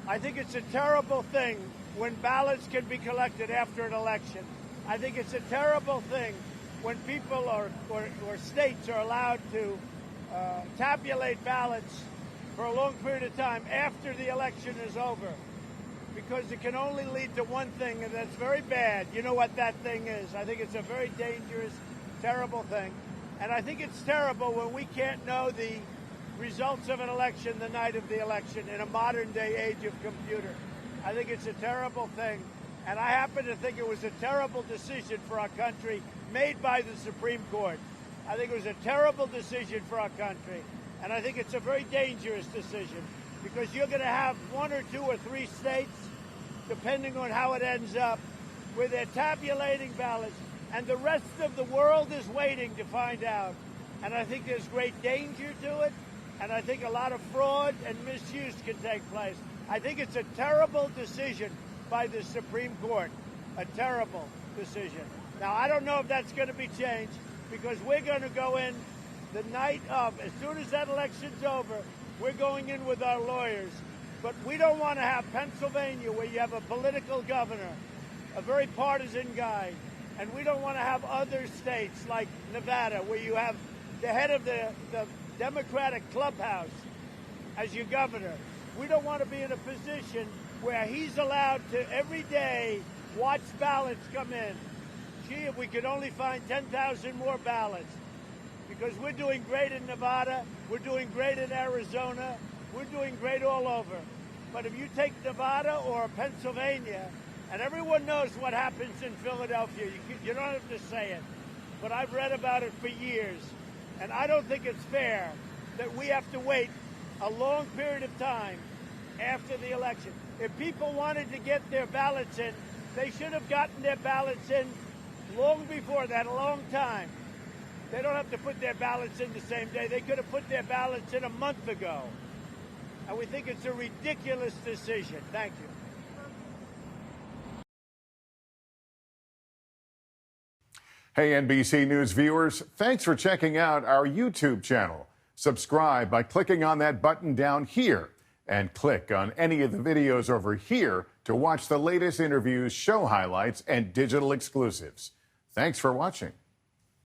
I think it's a terrible thing when ballots can be collected after an election. I think it's a terrible thing when people or states are allowed to tabulate ballots for a long period of time after the election is over, because it can only lead to one thing, and that's very bad. You know what that thing is. I think it's a very dangerous, terrible thing. And I think it's terrible when we can't know the results of an election the night of the election in a modern-day age of computer. I think it's a terrible thing. And I happen to think it was a terrible decision for our country made by the Supreme Court. I think it was a terrible decision for our country. And I think it's a very dangerous decision, because you're going to have one or two or three states, depending on how it ends up, where they're tabulating ballots, and the rest of the world is waiting to find out. And I think there's great danger to it, and I think a lot of fraud and misuse can take place. I think it's a terrible decision by the Supreme Court, a terrible decision. Now, I don't know if that's going to be changed, because we're going to go in the night of, as soon as that election's over, we're going in with our lawyers. But we don't want to have Pennsylvania, where you have a political governor, a very partisan guy. And we don't want to have other states like Nevada, where you have the head of the Democratic clubhouse as your governor. We don't want to be in a position where he's allowed to every day watch ballots come in. Gee, if we could only find 10,000 more ballots. Because we're doing great in Nevada, we're doing great in Arizona, we're doing great all over. But if you take Nevada or Pennsylvania, and everyone knows what happens in Philadelphia, you don't have to say it, but I've read about it for years, and I don't think it's fair that we have to wait a long period of time after the election. If people wanted to get their ballots in, they should have gotten their ballots in long before that, a long time. They don't have to put their ballots in the same day. They could have put their ballots in a month ago. And we think it's a ridiculous decision. Thank you. Hey, NBC News viewers, thanks for checking out our YouTube channel. Subscribe by clicking on that button down here, and click on any of the videos over here to watch the latest interviews, show highlights, and digital exclusives. Thanks for watching.